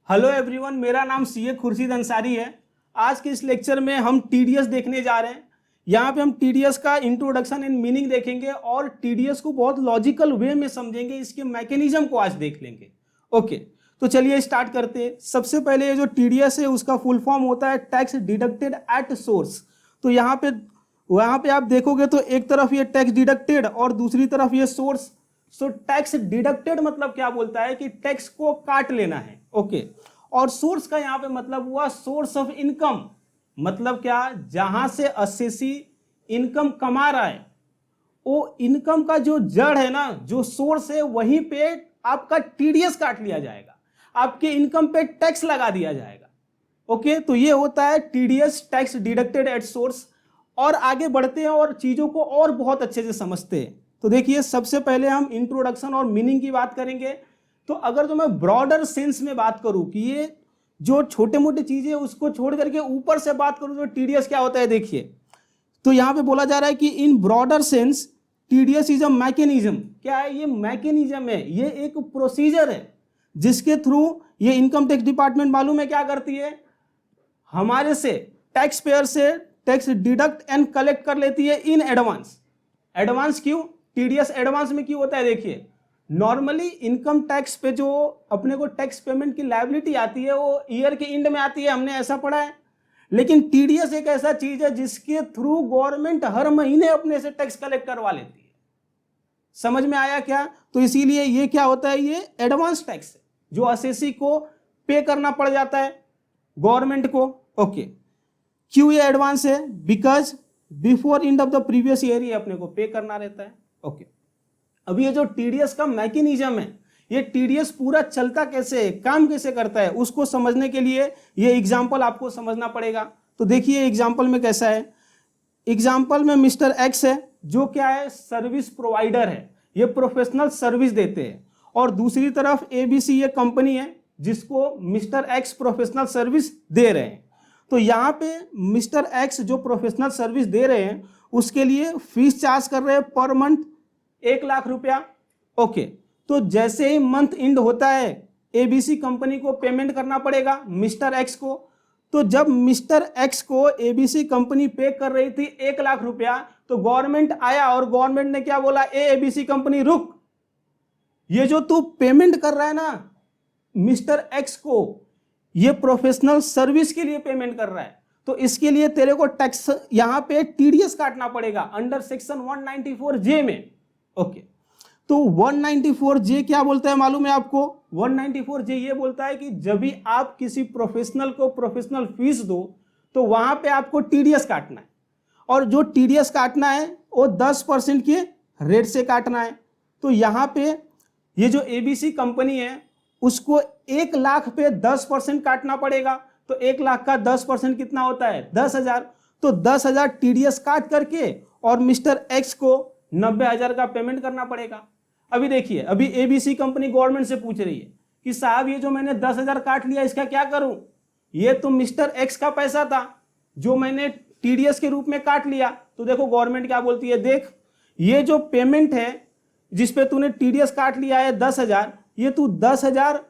Hello everyone, मेरा नाम CA Khurshid Ansari है। आज के इस लेक्चर में हम टीडीएस देखने जा रहे हैं। यहाँ पे हम टीडीएस का इंट्रोडक्शन एंड मीनिंग देखेंगे और टीडीएस को बहुत लॉजिकल वे में समझेंगे। इसके मैकेनिज्म को आज देख लेंगे। ओके, तो चलिए स्टार्ट करते हैं। सबसे पहले ये जो टीडीएस है उसका फुल फॉर्म होता है टैक्स डिडक्टेड एट सोर्स। तो यहाँ पे आप देखोगे तो एक तरफ ये टैक्स डिडक्टेड और दूसरी तरफ ये सोर्स। सो टैक्स डिडक्टेड मतलब क्या बोलता है कि टैक्स को काट लेना है। ओके, और सोर्स का यहां पे मतलब हुआ सोर्स ऑफ इनकम। मतलब क्या, जहां से असेसी इनकम कमा रहा है वो इनकम का जो जड़ है ना, जो सोर्स है, वहीं पे आपका टीडीएस काट लिया जाएगा, आपके इनकम पे टैक्स लगा दिया जाएगा। ओके, तो ये होता है TDS, tax deducted at source. और आगे बढ़ते हैं और चीजों को और बहुत अच्छे से समझते हैं। तो देखिए, सबसे पहले हम इंट्रोडक्शन और मीनिंग की बात करेंगे। तो अगर तो मैं ब्रॉडर सेंस में बात करूं कि ये जो छोटे मोटे चीजें उसको छोड़ करके ऊपर से बात करूं तो टीडीएस क्या होता है, देखिए। तो यहां पे बोला जा रहा है कि in broader sense TDS is a mechanism. क्या है ये? मैकेनिज्म है, ये एक प्रोसीजर है जिसके थ्रू ये इनकम टैक्स डिपार्टमेंट मालूम है क्या करती है, हमारे से टैक्स पेयर से टैक्स डिडक्ट एंड कलेक्ट कर लेती है इन एडवांस। एडवांस क्यों? टीडीएस एडवांस में क्यों होता है? देखिए, नॉर्मली इनकम टैक्स पे जो अपने को टैक्स पेमेंट की लायबिलिटी आती है वो ईयर के एंड में आती है, हमने ऐसा पढ़ा है। लेकिन टीडीएस एक ऐसा चीज है जिसके थ्रू गवर्नमेंट हर महीने अपने से टैक्स कलेक्ट करवा लेती है। समझ में आया क्या? तो इसीलिए ये क्या होता है, ये एडवांस टैक्स है जो असेसी को पे करना पड़ जाता है गवर्नमेंट को। ओके, क्यों ये एडवांस है? Because before end of the previous year ये अपने को पे करना रहता है। ओके, अब ये जो टीडीएस का मैकेनिज्म है, ये टीडीएस पूरा चलता कैसे है, काम कैसे करता है, उसको समझने के लिए ये एग्जांपल आपको समझना पड़ेगा। तो देखिए एग्जांपल में कैसा है। एग्जांपल में मिस्टर एक्स है जो क्या है, सर्विस प्रोवाइडर है, ये प्रोफेशनल सर्विस देते हैं। और दूसरी तरफ एबीसी ये कंपनी है जिसको मिस्टर एक्स प्रोफेशनल सर्विस दे रहे हैं। तो यहाँ पे मिस्टर एक्स जो प्रोफेशनल सर्विस दे रहे हैं उसके लिए फीस चार्ज कर रहे हैं पर मंथ 1,00,000 रुपया। ओके, तो जैसे ही मंथ एंड होता है एबीसी कंपनी को पेमेंट करना पड़ेगा मिस्टर एक्स को। तो जब मिस्टर एक्स को एबीसी कंपनी पे कर रही थी 1,00,000 रुपया, तो गवर्नमेंट आया और गवर्नमेंट ने क्या बोला, एबीसी कंपनी रुक, ये जो तू पेमेंट कर रहा है ना मिस्टर एक्स को, ये प्रोफेशनल सर्विस के लिए पेमेंट कर रहा है, तो इसके लिए तेरे को टैक्स यहां पे टीडीएस काटना पड़ेगा अंडर सेक्शन 194J में। ओके, तो 194J क्या बोलता है मालूम है आपको? 194J ये बोलता है कि जब भी आप किसी प्रोफेशनल को प्रोफेशनल फीस दो तो वहां पे आपको टीडीएस काटना है, और जो टीडीएस काटना है वो 10% के रेट से काटना है। तो यहां पे ये जो एबीसी कंपनी है उसको 1,00,000 पे 10% काटना पड़ेगा। तो 1,00,000 का 10% कितना होता है? 10,000। तो 10,000 टीडीएस काट करके और मिस्टर एक्स को 90,000 का पेमेंट करना पड़ेगा। अभी देखिए, अभी एबीसी कंपनी गवर्नमेंट से पूछ रही है कि साहब ये जो मैंने 10,000 काट लिया इसका क्या करूं? ये तो मिस्टर एक्स का पैसा था जो मैंने टीडीएस के रूप में काट लिया। तो देखो गवर्नमेंट क्या बोलती है, देख ये जो पेमेंट है जिसपे तूने टीडीएस काट लिया है 10,000, ये तू 10,000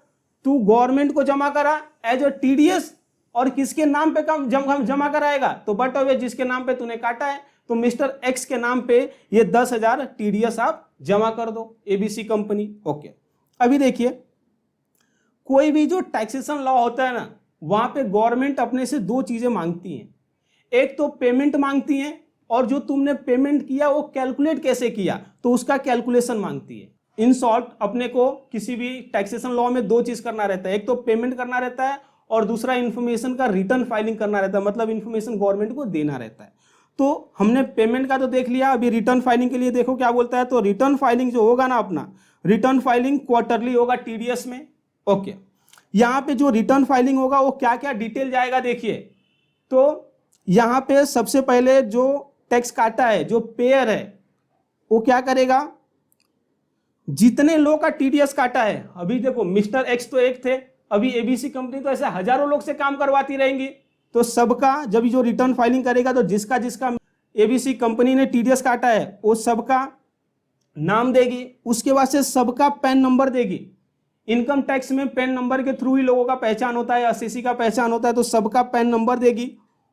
तू गवर्नमेंट को जमा करा एज अ टीडीएस, और किसके नाम पे जमा कराएगा? तो बट अवे जिसके नाम पे तूने काटा है, तो मिस्टर एक्स के नाम पे ये 10,000 टीडीएस आप जमा कर दो एबीसी कंपनी। ओके, अभी देखिए, कोई भी जो टैक्सेशन लॉ होता है ना, वहां पे गवर्नमेंट अपने से दो चीजें मांगती हैं। एक तो पेमेंट मांगती है, और जो तुमने पेमेंट किया वो कैलकुलेट कैसे किया तो उसका कैलकुलेशन मांगती है। इन शॉर्ट, अपने को किसी भी टैक्सेशन लॉ में दो चीज करना रहता है, एक तो पेमेंट करना रहता है और दूसरा इंफॉर्मेशन का रिटर्न फाइलिंग करना रहता है, मतलब इंफॉर्मेशन गवर्नमेंट को देना रहता है। तो हमने पेमेंट का तो देख लिया, अभी रिटर्न फाइलिंग के लिए देखो क्या बोलता है। तो रिटर्न फाइलिंग जो होगा ना अपना, रिटर्न फाइलिंग क्वार्टरली होगा टीडीएस में। ओके, यहाँ पे जो रिटर्न फाइलिंग होगा वो क्या क्या डिटेल जाएगा देखिए। तो यहाँ पे सबसे पहले जो टैक्स काटा है, जो पेयर है, वो क्या करेगा, जितने लोग का टीडीएस काटा है, अभी देखो मिस्टर एक्स तो एक थे, अभी एबीसी कंपनी तो ऐसे हजारों लोग से काम करवाती रहेंगी, तो सबका जब जो रिटर्न फाइलिंग करेगा तो जिसका जिसका एबीसी कंपनी ने टीडीएस काटा है वो सबका नाम देगी, उसके बाद से सबका पैन नंबर देगी। इनकम टैक्स में पैन नंबर के थ्रू ही लोगों का पहचान होता है, एसएससी का पहचान होता है, तो सबका पैन नंबर देगी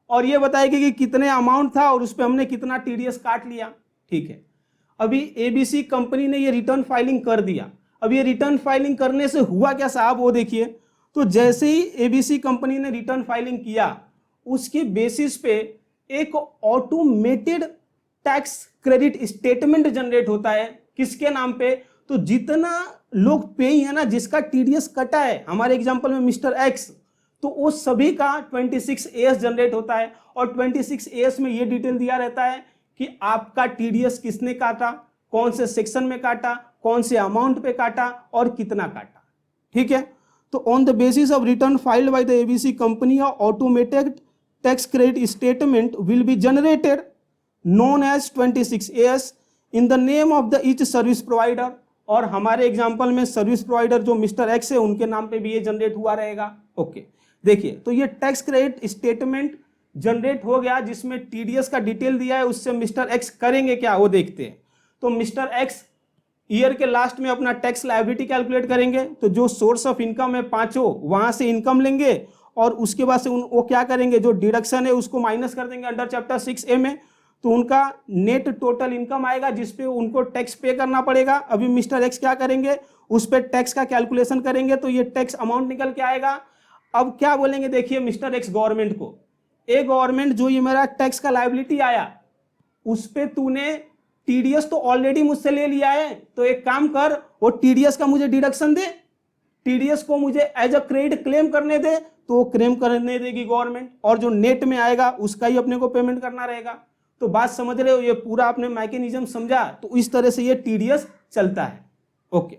और ये बताएगी कि कितने अमाउंट था और उस पर हमने कितना टीडीएस काट लिया। ठीक है, अभी एबीसी कंपनी ने ये रिटर्न फाइलिंग कर दिया। अब ये रिटर्न फाइलिंग करने से हुआ क्या साहब, वो देखिए। तो जैसे ही एबीसी कंपनी ने रिटर्न फाइलिंग किया, उसके बेसिस पे एक automated tax credit statement generate होता है। किसके नाम पे? तो जितना लोग पे है ना, जिसका टीडीएस कटा है, हमारे एग्जांपल में मिस्टर एक्स, तो वो सभी का 26AS जनरेट होता है और 26AS में ये डिटेल दिया रहता है कि आपका टीडीएस किसने काटा, कौन से सेक्शन में काटा, कौन से अमाउंट पे काटा और कितना काटा। ठीक है, तो on the basis of return filed by the ABC company, automated tax credit statement will be generated known as 26AS in the name of the each service provider. और हमारे एग्जांपल में सर्विस प्रोवाइडर जो mister x है, उनके नाम पे भी ये जनरेट हुआ रहेगा। ओके, देखिए, तो ये टैक्स क्रेडिट स्टेटमेंट जनरेट हो गया जिसमें टीडीएस का डिटेल दिया है। उससे मिस्टर एक्स करेंगे क्या, वो देखते हैं। तो मिस्टर एक्स ईयर के लास्ट में अपना टैक्स लायबिलिटी कैलकुलेट करेंगे। तो जो सोर्स ऑफ इनकम है पांचों, वहां से इनकम लेंगे और उसके बाद से वो क्या करेंगे, जो डिडक्शन है उसको माइनस कर देंगे अंडर चैप्टर 6A में। तो उनका नेट टोटल इनकम आएगा जिसपे उनको टैक्स पे करना पड़ेगा। अभी मिस्टर एक्स क्या करेंगे, उस पर टैक्स का कैलकुलेशन करेंगे, तो ये टैक्स अमाउंट निकल के आएगा। अब क्या बोलेंगे, देखिए मिस्टर एक्स गवर्नमेंट को, ए गवर्नमेंट, जो ये मेरा टैक्स का लायबिलिटी आया, उस पे तूने टीडीएस तो ऑलरेडी मुझसे ले लिया है, तो एक काम कर, वो टीडीएस का मुझे डिडक्शन दे, टीडीएस को मुझे एज अ क्रेडिट क्लेम करने दे। तो वो क्लेम करने देगी गवर्नमेंट, और जो नेट में आएगा उसका ही अपने को पेमेंट करना रहेगा। तो बात समझ रहे हो, ये पूरा आपने मैकेनिज्म समझा। तो इस तरह से ये टीडीएस चलता है। ओके,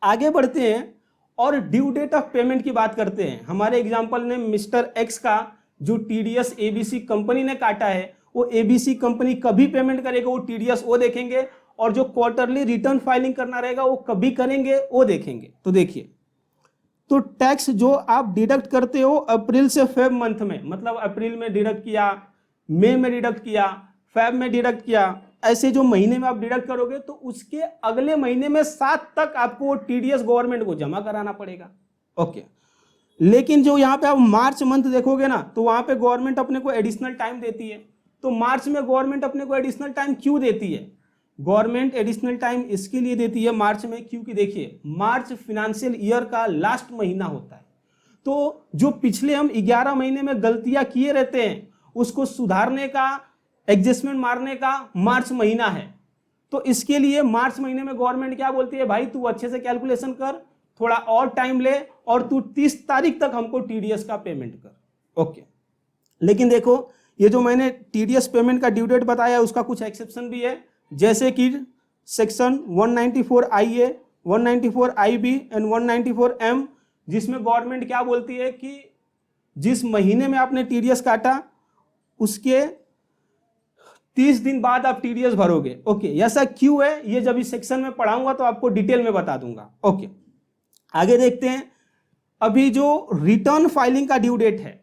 आगे बढ़ते हैं और ड्यू डेट ऑफ पेमेंट की बात करते हैं। हमारे एग्जांपल में मिस्टर एक्स का जो टीडीएस एबीसी कंपनी ने काटा है, वो एबीसी कंपनी कभी पेमेंट करेगा, वो टीडीएस वो देखेंगे, और जो क्वार्टरली रिटर्न फाइलिंग करना रहेगा वो कभी करेंगे, वो देखेंगे। तो देखिए, तो टैक्स जो आप डिडक्ट करते हो अप्रैल से फेब मंथ में, मतलब अप्रैल में डिडक्ट किया, मई में डिडक्ट किया, फेब में डिडक्ट किया, ऐसे जो महीने में आप डिडक्ट करोगे, तो उसके अगले महीने में 7 तक आपको टीडीएस गवर्नमेंट को जमा कराना पड़ेगा। ओके, लेकिन जो यहाँ पे आप मार्च मंथ देखोगे ना, तो वहां पे गवर्नमेंट अपने को एडिशनल टाइम देती है। तो मार्च में गवर्नमेंट अपने को एडिशनल टाइम क्यों देती है? गवर्नमेंट एडिशनल टाइम इसके लिए देती है मार्च में, क्योंकि देखिए मार्च फिनेंशियल ईयर का लास्ट महीना होता है। तो जो पिछले हम 11 महीने में गलतियां किए रहते हैं, उसको सुधारने का, एडजस्टमेंट मारने का मार्च महीना है। तो इसके लिए मार्च महीने में गवर्नमेंट क्या बोलती है, भाई तू अच्छे से कैलकुलेशन कर, थोड़ा और टाइम ले, और तू 30 तारीख तक हमको टीडीएस का पेमेंट कर। ओके, लेकिन देखो, ये जो मैंने टीडीएस पेमेंट का ड्यू डेट बताया, उसका कुछ एक्सेप्शन भी है, जैसे कि section 194IA, 194IB and 194M, जिसमें गवर्नमेंट क्या बोलती है कि जिस महीने में आपने टीडीएस काटा, उसके 30 दिन बाद आप टीडीएस भरोगे। ओके, ऐसा क्यों है, ये जब इस सेक्शन में पढ़ाऊंगा तो आपको डिटेल में बता दूंगा। ओके, आगे देखते हैं। अभी जो रिटर्न फाइलिंग का ड्यू डेट है,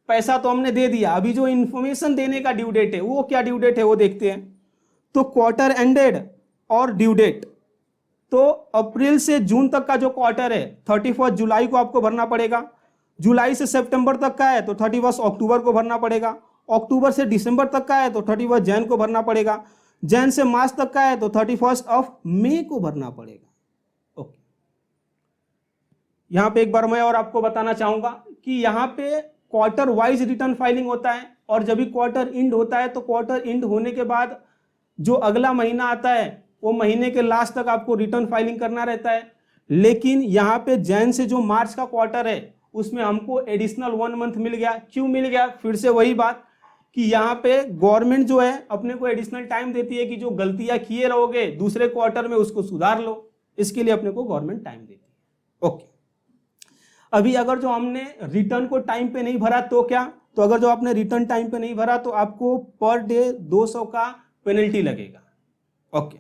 पैसा तो हमने दे दिया, अभी जो इंफॉर्मेशन देने का ड्यू डेट है, वो क्या ड्यू डेट है वो देखते हैं। तो क्वार्टर एंडेड और ड्यू डेट, तो अप्रैल से जून तक का जो क्वार्टर है, 31 जुलाई को आपको भरना पड़ेगा। जुलाई से सितंबर तक का है तो 31 अक्टूबर को भरना पड़ेगा। अक्टूबर से दिसंबर तक का है तो 31 जैन को भरना पड़ेगा। जैन से मार्च तक का है तो 31 ऑफ मई को भरना पड़ेगा। ओके, यहां पे एक बार मैं और आपको बताना चाहूंगा कि यहाँ पे क्वार्टर वाइज रिटर्न फाइलिंग होता है, और जब भी क्वार्टर इंड होता है तो क्वार्टर इंड होने के बाद जो अगला महीना आता है, वो महीने के लास्ट तक आपको रिटर्न फाइलिंग करना रहता है। लेकिन यहाँ पे जैन से जो मार्च का क्वार्टर है, उसमें हमको एडिशनल 1 मंथ मिल गया। क्यों मिल गया? फिर से वही बात कि यहाँ पे गवर्नमेंट जो है अपने को एडिशनल टाइम देती है कि जो गलतियां किए रहोगे दूसरे क्वार्टर में उसको सुधार लो, इसके लिए अपने को गवर्नमेंट टाइम देती है। ओके, अभी अगर जो हमने रिटर्न को टाइम पे नहीं भरा तो क्या? तो अगर जो आपने रिटर्न टाइम पे नहीं भरा तो आपको पर डे 200 का पेनल्टी लगेगा। ओके,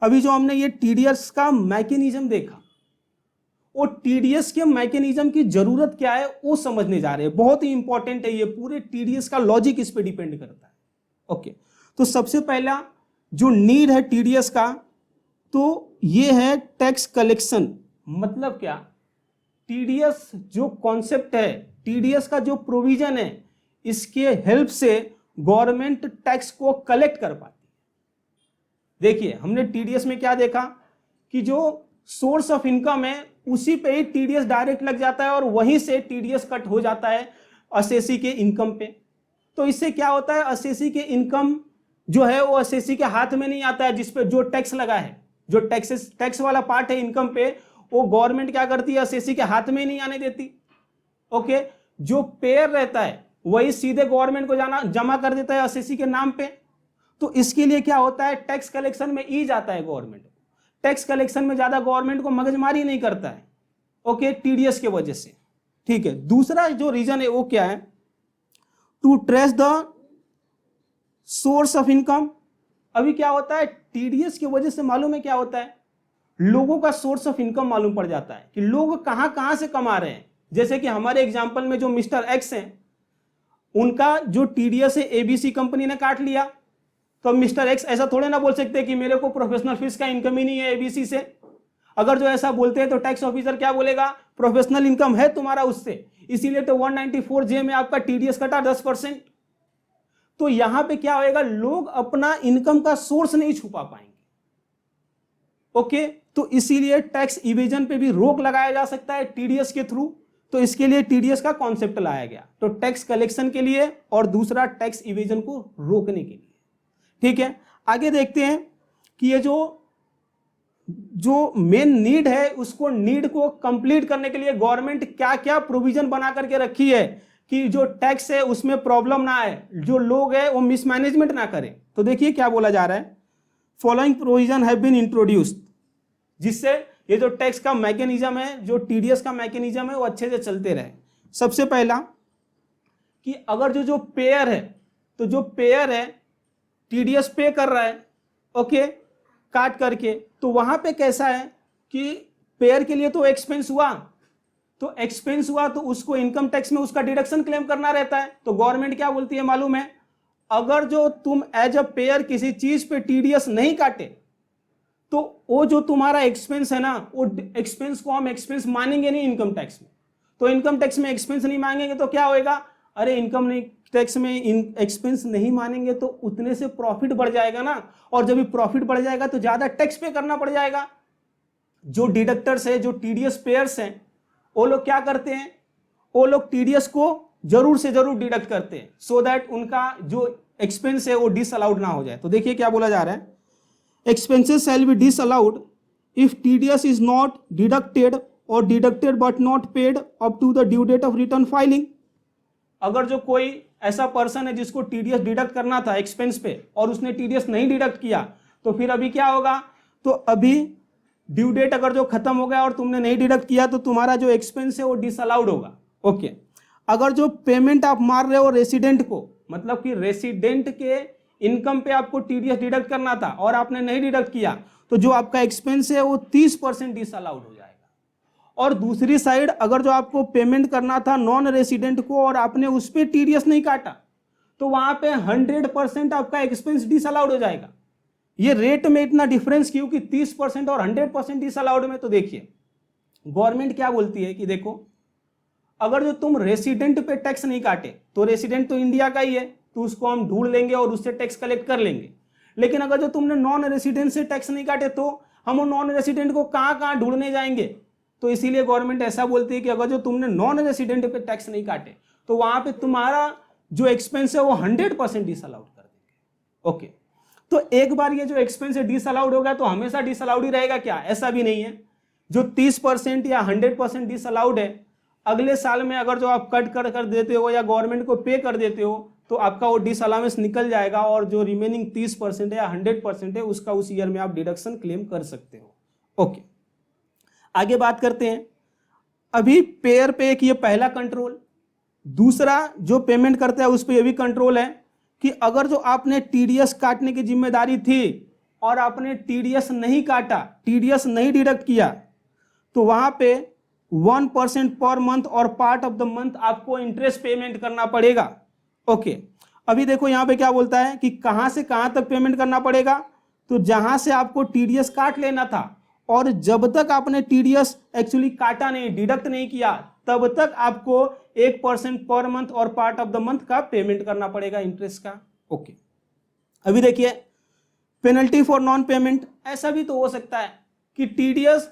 अभी जो हमने ये टीडीएस का मैकेनिज्म देखा, वो टीडीएस के मैकेनिज्म की जरूरत क्या है वो समझने जा रहे हैं। बहुत ही इंपॉर्टेंट है ये, पूरे टीडीएस का लॉजिक इस पे डिपेंड करता है। ओके, तो सबसे पहला जो नीड है टीडीएस का, तो ये है टैक्स कलेक्शन मतलब क्या, टीडीएस जो कॉन्सेप्ट है, टीडीएस का जो प्रोविजन है, इसके हेल्प से गवर्नमेंट टैक्स को कलेक्ट कर पाती है। देखिए हमने टीडीएस में क्या देखा कि जो सोर्स ऑफ इनकम है उसी पे ही टीडीएस डायरेक्ट लग जाता है और वहीं से टीडीएस कट हो जाता है असेसी के इनकम पे। तो इससे क्या होता है, असेसी के इनकम जो है वो असेसी के हाथ में नहीं आता है, जिसपे जो टैक्स लगा है, जो टैक्स वाला पार्ट है इनकम पे, वो गवर्नमेंट क्या करती है, असेसी के हाथ में नहीं आने देती। ओके, जो पेयर रहता है वही सीधे गवर्नमेंट को जमा कर देता है असेसी के नाम पे। तो इसके लिए क्या होता है, टैक्स कलेक्शन में ईज आता है गवर्नमेंट। टैक्स कलेक्शन में ज्यादा गवर्नमेंट को मगजमारी नहीं करता है, ओके, टीडीएस के वजह से। ठीक है, दूसरा जो रीजन है वो क्या है, to trace the source of income. अभी क्या होता है, टीडीएस की वजह से मालूम है क्या होता है, लोगों का सोर्स ऑफ इनकम मालूम पड़ जाता है कि लोग कहां कहां से कमा रहे हैं। जैसे कि हमारे एग्जांपल में जो मिस्टर एक्स हैं, उनका जो टीडीएस है एबीसी कंपनी ने काट लिया। तो मिस्टर एक्स ऐसा थोड़े ना बोल सकते कि मेरे को प्रोफेशनल फीस का इनकम ही नहीं है एबीसी से। अगर जो ऐसा बोलते हैं तो टैक्स ऑफिसर क्या बोलेगा, प्रोफेशनल इनकम है तुम्हारा उससे, इसीलिए तो 194J में आपका टीडीएस कटा 10%। तो यहां पे क्या होएगा, लोग अपना इनकम का सोर्स नहीं छुपा पाएंगे। ओके, तो इसीलिए टैक्स इवेजन पे भी रोक लगाया जा सकता है टीडीएस के थ्रू। तो इसके लिए टीडीएस का कॉन्सेप्ट लाया गया, तो टैक्स कलेक्शन के लिए और दूसरा टैक्स इवेजन को रोकने के लिए। ठीक है, आगे देखते हैं कि ये जो मेन नीड है, उसको नीड को कंप्लीट करने के लिए गवर्नमेंट क्या क्या प्रोविजन बना करके रखी है कि जो टैक्स है उसमें प्रॉब्लम ना आए, जो लोग है वो मिसमैनेजमेंट ना करें। तो देखिए क्या बोला जा रहा है, following provision have been introduced, जिससे ये जो टैक्स का मैकेनिज्म है, जो टीडीएस का मैकेनिज्म है, वो अच्छे से चलते रहे। सबसे पहला कि अगर जो पेयर है, तो जो पेयर है टीडीएस पे कर रहा है, ओके, काट करके, तो वहां पे कैसा है कि पेयर के लिए तो एक्सपेंस हुआ, तो एक्सपेंस हुआ तो उसको इनकम टैक्स में उसका डिडक्शन क्लेम करना रहता है। तो गवर्नमेंट क्या बोलती है मालूम है, अगर जो तुम एज अ पेयर किसी चीज पे टीडीएस नहीं काटे, तो वो जो तुम्हारा एक्सपेंस है ना, वो एक्सपेंस को हम एक्सपेंस मानेंगे नहीं इनकम टैक्स में। तो इनकम टैक्स में एक्सपेंस नहीं मांगेंगे तो क्या होएगा, अरे इनकम टैक्स में एक्सपेंस नहीं मानेंगे तो उतने से प्रॉफिट बढ़ जाएगा ना, और जब भी प्रॉफिट बढ़ जाएगा तो ज्यादा टैक्स पे करना पड़ जाएगा। जो डिडक्टर्स है, जो टीडीएस पेयर्स हैं, वो लोग क्या करते हैं, वो लोग टीडीएस को जरूर से जरूर डिडक्ट करते हैं, सो दैट उनका जो एक्सपेंस है वो डिसअलाउड ना हो जाए। तो देखिए क्या बोला जा रहा है, expenses shall be disallowed if TDS is not deducted or deducted but not paid up to the due date of return filing। अगर जो कोई ऐसा पर्सन है जिसको टीडीएस डिडक्ट करना था एक्सपेंस पे और उसने टीडीएस नहीं डिडक्ट किया, तो फिर अभी क्या होगा, तो अभी ड्यू डेट अगर जो खत्म हो गया और तुमने नहीं डिडक्ट किया तो तुम्हारा जो एक्सपेंस है वो डिसअलाउड होगा। ओके, अगर जो पेमेंट आप मार रहे हो रेसिडेंट को, मतलब कि रेसिडेंट के इनकम पे आपको टीडीएस डिडक्ट करना था और आपने नहीं डिडक्ट किया, तो जो आपका एक्सपेंस है वो 30% डिसअलाउड हो जाएगा। और दूसरी साइड अगर जो आपको पेमेंट करना था नॉन रेसिडेंट को और आपने उस पर टीडीएस नहीं काटा, तो वहां पे 100% आपका एक्सपेंस डिसअलाउड हो जाएगा। ये रेट में इतना डिफरेंस क्यों कि 30% और 100% डिसअलाउड में। तो देखिए गवर्नमेंट क्या बोलती है कि देखो, अगर जो तुम रेसिडेंट पे टैक्स नहीं काटे, तो रेसिडेंट तो इंडिया का ही है, तो उसको हम ढूंढ लेंगे और उससे टैक्स कलेक्ट कर लेंगे। लेकिन अगर जो तुमने नॉन रेसिडेंट से टैक्स नहीं काटे, तो हम नॉन रेसिडेंट को कहां कहां ढूंढने जाएंगे। तो इसीलिए गवर्नमेंट ऐसा बोलती है कि अगर जो तुमने नॉन रेसिडेंट पे टैक्स नहीं काटे, तो वहां पे तुम्हारा जो एक्सपेंस है वो 100% डिसअलाउड कर देंगे। ओके, तो एक बार ये जो एक्सपेंस है डिसअलाउड हो गया तो हमेशा डिसअलाउड ही रहेगा क्या, ऐसा भी नहीं है। जो 30% या 100% डिसअलाउड है, अगले साल में अगर जो आप कट कर देते हो या गवर्नमेंट को पे कर देते हो, तो आपका वो डिसअलाउंस निकल जाएगा और जो रिमेनिंग 30% है या 100% है उसका उस ईयर में आप डिडक्शन क्लेम कर सकते हो। ओके, आगे बात करते हैं। अभी पेयर पे एक ये पहला कंट्रोल, दूसरा जो पेमेंट करता है उस पर यह भी कंट्रोल है कि अगर जो आपने टीडीएस काटने की जिम्मेदारी थी और आपने टीडीएस नहीं काटा, टीडीएस नहीं डिडक्ट किया, तो वहां पे 1% पर मंथ और पार्ट ऑफ द मंथ आपको इंटरेस्ट पेमेंट करना पड़ेगा। ओके, अभी देखो यहां पे क्या बोलता है कि कहां से कहां तक पेमेंट करना पड़ेगा, तो जहां से आपको टीडीएस काट लेना था और जब तक आपने टीडीएस एक्चुअली काटा नहीं, डिडक्ट नहीं किया, तब तक आपको 1% पर मंथ और पार्ट ऑफ द मंथ का पेमेंट करना पड़ेगा इंटरेस्ट का। ओके, अभी देखिए पेनल्टी फॉर नॉन पेमेंट। ऐसा भी तो हो सकता है कि टीडीएस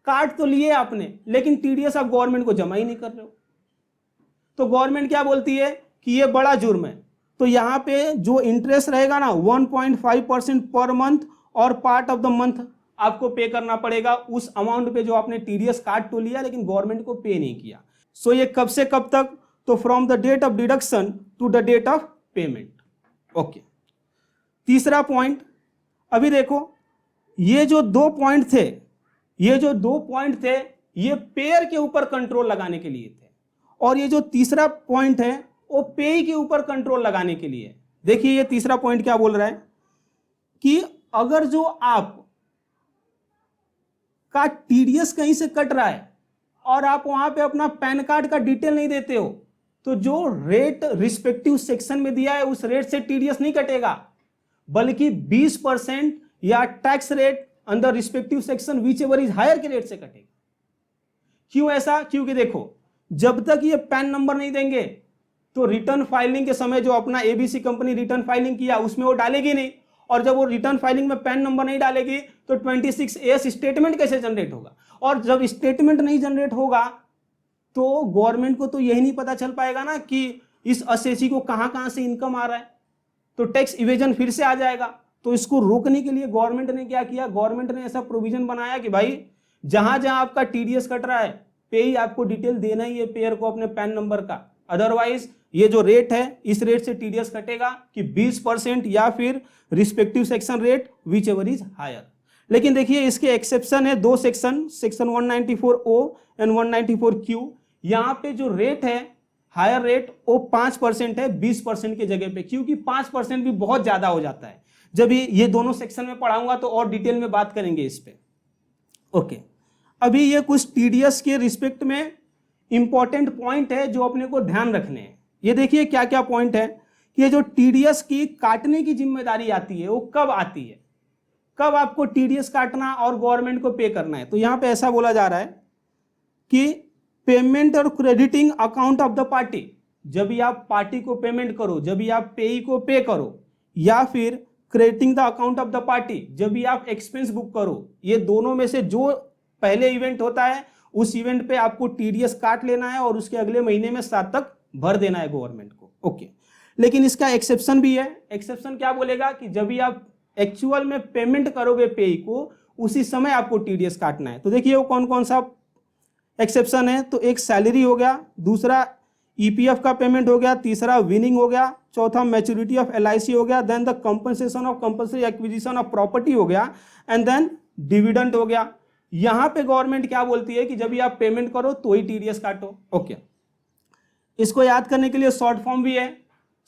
काट तो लिए आपने, लेकिन टीडीएस आप गवर्नमेंट को जमा ही नहीं कर रहे हो, तो गवर्नमेंट क्या बोलती है कि ये बड़ा जुर्म है। तो यहां पे जो इंटरेस्ट रहेगा ना 1.5% पर मंथ और पार्ट ऑफ द मंथ आपको पे करना पड़ेगा उस अमाउंट पे जो आपने टीडीएस काट तो लिया लेकिन गवर्नमेंट को पे नहीं किया। सो ये कब से कब तक, तो from the date of deduction to the date of payment. Okay, तीसरा पॉइंट, अभी देखो ये जो दो पॉइंट थे, ये पेयर के ऊपर कंट्रोल लगाने के लिए थे, और ये जो तीसरा पॉइंट है वो पे के ऊपर कंट्रोल लगाने के लिए। देखिए ये तीसरा पॉइंट क्या बोल रहा है कि अगर जो आप का टीडीएस कहीं से कट रहा है और आप वहां पे अपना पैन कार्ड का डिटेल नहीं देते हो, तो जो रेट रिस्पेक्टिव सेक्शन में दिया है उस रेट से टीडीएस नहीं कटेगा, बल्कि 20% या tax rate under respective section whichever is higher के रेट से कटेगा। क्यों ऐसा? क्योंकि देखो जब तक ये पैन नंबर नहीं देंगे तो रिटर्न फाइलिंग के समय जो अपना एबीसी कंपनी रिटर्न फाइलिंग किया उसमें वो डालेगी नहीं, और जब वो रिटर्न फाइलिंग में पैन नंबर नहीं डालेगी तो 26A स्टेटमेंट कैसे जनरेट होगा, और जब स्टेटमेंट नहीं जनरेट होगा तो गवर्नमेंट को तो यही नहीं पता चल पाएगा ना कि इस असेसी को कहां से इनकम आ रहा है, तो टैक्स इवेजन फिर से आ जाएगा। तो इसको रोकने के लिए गवर्नमेंट ने क्या किया, गवर्नमेंट ने ऐसा प्रोविजन बनाया कि भाई जहां जहां आपका टीडीएस कट रहा है पे ही आपको डिटेल देना ही है पेयर को अपने पैन नंबर का, अदरवाइज ये जो रेट है इस रेट से टीडीएस कटेगा कि 20% या फिर respective section rate whichever is higher. लेकिन देखिए इसके एक्सेप्शन है, दो सेक्शन 194O एंड 194Q। यहाँ पे जो रेट है हायर रेट वो 5% है 20% की जगह पे, क्योंकि 5% भी बहुत ज्यादा हो जाता है। जब ये दोनों सेक्शन में पढ़ाऊंगा तो और डिटेल में बात करेंगे इस पे। ओके, अभी ये कुछ टीडीएस के रिस्पेक्ट में इंपॉर्टेंट पॉइंट है जो अपने को ध्यान रखने हैं। ये देखिए क्या क्या पॉइंट है कि ये जो टीडीएस की काटने की जिम्मेदारी आती है वो कब आती है, कब आपको टीडीएस काटना और गवर्नमेंट को पे करना है। तो यहां पे ऐसा बोला जा रहा है कि पेमेंट और crediting account of the party, जब भी आप पार्टी को पेमेंट करो, जब भी आप पेई को पे करो, या फिर crediting the account of the party, जब भी आप एक्सपेंस बुक करो, ये दोनों में से जो पहले इवेंट होता है उस इवेंट पे आपको टीडीएस काट लेना है और उसके अगले महीने में 7 तक भर देना है गवर्नमेंट को। ओके, लेकिन इसका एक्सेप्शन भी है। एक्सेप्शन क्या बोलेगा कि जब भी आप एक्चुअल में पेमेंट करोगे पेई को उसी समय आपको टीडीएस काटना है। तो देखिए वो कौन कौन सा एक्सेप्शन है। तो एक सैलरी हो गया, दूसरा ईपीएफ का पेमेंट हो गया, तीसरा विनिंग हो गया, चौथा मैच्योरिटी ऑफ एलआईसी हो गया, then the compensation of compulsory acquisition of property हो गया, एंड देन डिविडेंड हो गया। यहां पे गवर्नमेंट क्या बोलती है कि जब भी आप पेमेंट करो तो ही टीडीएस काटो। ओके, इसको याद करने के लिए शॉर्ट फॉर्म भी है,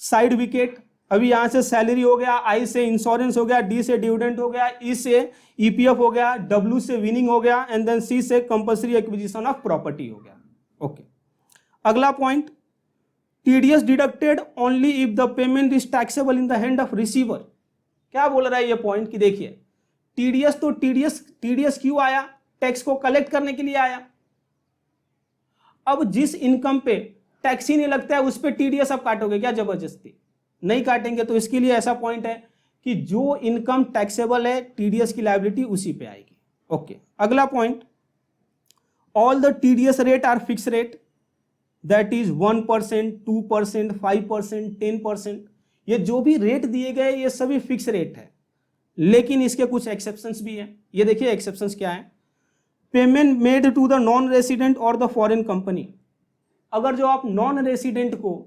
साइड विकेट। अभी यहां से सैलरी हो गया, आई से इंश्योरेंस हो गया, डी से डिविडेंड हो गया, ई से ईपीएफ हो गया, डब्ल्यू से विनिंग हो गया, एंड देन सी से कंपल्सरी एक्विजिशन ऑफ प्रॉपर्टी हो गया। ओके, अगला point, TDS deducted only if the payment is taxable in the hand of receiver. क्या बोल रहा है ये पॉइंट कि देखिए टीडीएस तो टीडीएस क्यों आया, टैक्स को कलेक्ट करने के लिए आया। अब जिस इनकम पे टैक्स ही नहीं लगता है उस पे टीडीएस आप काटोगे क्या जबरदस्ती? नहीं काटेंगे। तो इसके लिए ऐसा पॉइंट है कि जो इनकम टैक्सेबल है टीडीएस की लायबिलिटी उसी पे आएगी। ओके, अगला point, all the TDS rate are fix rate, that is 1%, 2%, 5%, 10%। ये जो भी रेट दिए गए ये सभी फिक्स रेट है, लेकिन इसके कुछ एक्सेप्शंस भी हैं। ये देखिए एक्सेप्शंस क्या है। Payment made to the non resident और द फॉरेन कंपनी, अगर जो आप नॉन रेसिडेंट को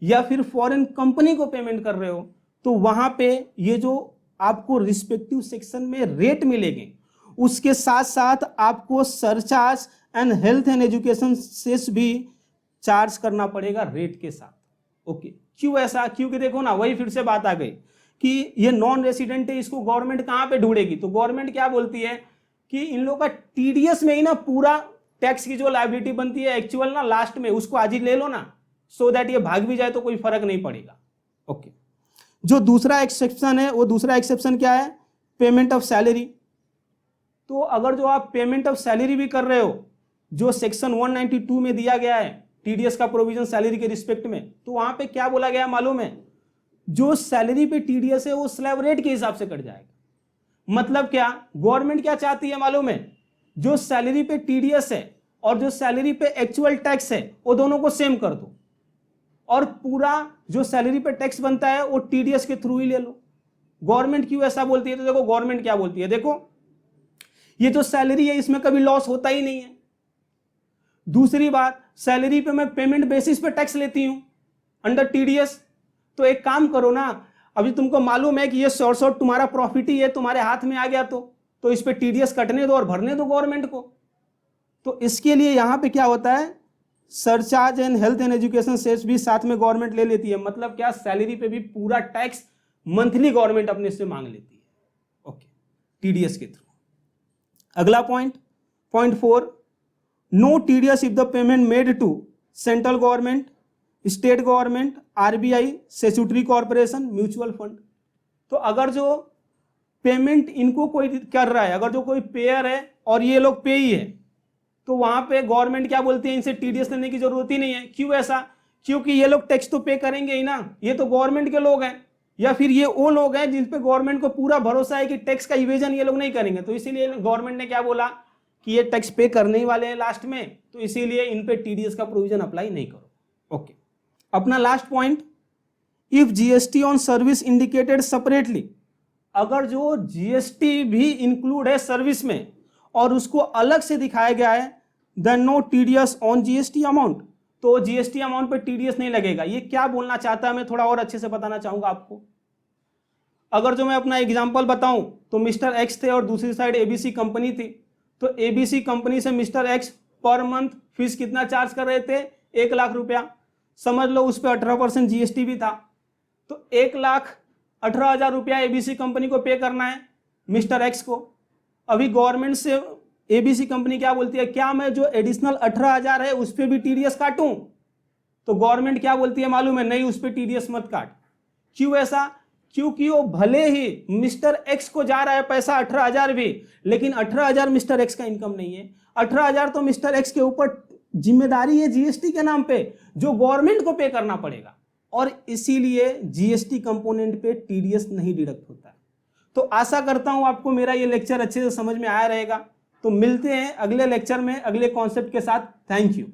या फिर फॉरेन कंपनी को पेमेंट कर रहे हो तो वहां पे ये जो आपको रिस्पेक्टिव सेक्शन में रेट मिलेंगे उसके साथ साथ आपको surcharge and health and education cess भी चार्ज करना पड़ेगा रेट के साथ। ओके, क्यों ऐसा? क्योंकि देखो ना, वही फिर से बात आ गई कि ये नॉन रेसिडेंट है, इसको गवर्नमेंट कहां पे ढूंढेगी? तो गवर्नमेंट क्या बोलती है कि इन लोगों का टीडीएस में ही ना पूरा टैक्स की जो लायबिलिटी बनती है एक्चुअल ना लास्ट में उसको आज ही ले लो ना, सो दैट ये भाग भी जाए तो कोई फर्क नहीं पड़ेगा। ओके, जो दूसरा एक्सेप्शन है वो दूसरा एक्सेप्शन क्या है? Payment of salary. तो अगर जो आप पेमेंट ऑफ सैलरी भी कर रहे हो, जो सेक्शन 192 में दिया गया है टीडीएस का प्रोविजन सैलरी के रिस्पेक्ट में, तो वहां पे क्या बोला गया मालूम है, जो सैलरी पे टीडीएस है वो स्लैब रेट के हिसाब से कट जाएगा। मतलब क्या, गवर्नमेंट क्या चाहती है मालूम है, जो सैलरी पे टीडीएस है और जो सैलरी पे एक्चुअल टैक्स है वो दोनों को सेम कर दो, और पूरा जो सैलरी पे टैक्स बनता है वो टीडीएस के थ्रू ही ले लो। गवर्नमेंट क्यों ऐसा बोलती है, तो देखो गवर्नमेंट क्या बोलती है, देखो ये जो सैलरी है इसमें कभी लॉस होता ही नहीं है। दूसरी बात, सैलरी पे मैं पेमेंट बेसिस पे टैक्स लेती हूं अंडर टीडीएस। तो एक काम करो ना, अभी तुमको मालूम है कि ये शॉर्ट तुम्हारा प्रॉफिट ही है, तुम्हारे हाथ में आ गया तो इस पे टीडीएस कटने दो और भरने दो गवर्नमेंट को। तो इसके लिए यहां पे क्या होता है, surcharge and health and education cess भी साथ में गवर्नमेंट ले लेती है। मतलब क्या, सैलरी पे भी पूरा टैक्स मंथली गवर्नमेंट अपने से मांग लेती है, ओके, टीडीएस के थ्रू। अगला point 4, no TDS if the payment made to central government, state government, RBI, statutory corporation, mutual fund. तो अगर जो पेमेंट इनको कोई कर रहा है, अगर जो कोई पेयर है और ये लोग पे ही है, तो वहां पे गवर्नमेंट क्या बोलती है, इनसे टीडीएस लेने की जरूरत ही नहीं है। क्यों ऐसा, क्योंकि ये लोग टैक्स तो पे करेंगे ही ना, ये तो गवर्नमेंट के लोग हैं, या फिर ये वो लोग हैं जिन पे गवर्नमेंट को पूरा भरोसा है कि टैक्स का इवेजन ये लोग नहीं करेंगे। तो इसीलिए गवर्नमेंट ने क्या बोला कि ये टैक्स पे करने ही वाले हैं लास्ट में, तो इसीलिए इन पे टीडीएस का प्रोविजन अप्लाई नहीं करो, ओके। अपना last point, if GST on service indicated separately, अगर जो जीएसटी भी इंक्लूड है सर्विस में और उसको अलग से दिखाया गया है, then no TDS on GST amount, तो जीएसटी अमाउंट पे टीडीएस नहीं लगेगा। ये क्या बोलना चाहता है, मैं थोड़ा और अच्छे से बताना चाहूंगा आपको। अगर जो मैं अपना एग्जांपल बताऊं, तो मिस्टर एक्स थे और दूसरी साइड एबीसी कंपनी थी। तो एबीसी कंपनी से mister x per month fees कितना चार्ज कर रहे थे, 1 लाख रुपया। समझ लो उस पर 18% जीएसटी भी था, तो 1,18,000 रुपया एबीसी कंपनी को पे करना है मिस्टर एक्स को। अभी गवर्नमेंट से एबीसी कंपनी क्या बोलती है, क्या मैं जो एडिशनल 18,000 है उस पर भी टीडीएस काटूं? तो गवर्नमेंट क्या बोलती है मालूम है, नहीं, उस पर टीडीएस मत काट। क्यों ऐसा, क्योंकि वो भले ही मिस्टर एक्स को जा रहा है पैसा 18,000 भी, लेकिन 18,000 मिस्टर एक्स का इनकम नहीं है। 18,000 तो मिस्टर एक्स के ऊपर जिम्मेदारी है जीएसटी के नाम पे, जो गवर्नमेंट को पे करना पड़ेगा, और इसीलिए जीएसटी कंपोनेंट पे टीडीएस नहीं डिडक्ट होता है। तो आशा करता हूं आपको मेरा ये लेक्चर अच्छे से समझ में आया रहेगा। तो मिलते हैं अगले लेक्चर में अगले कॉन्सेप्ट के साथ। Thank you.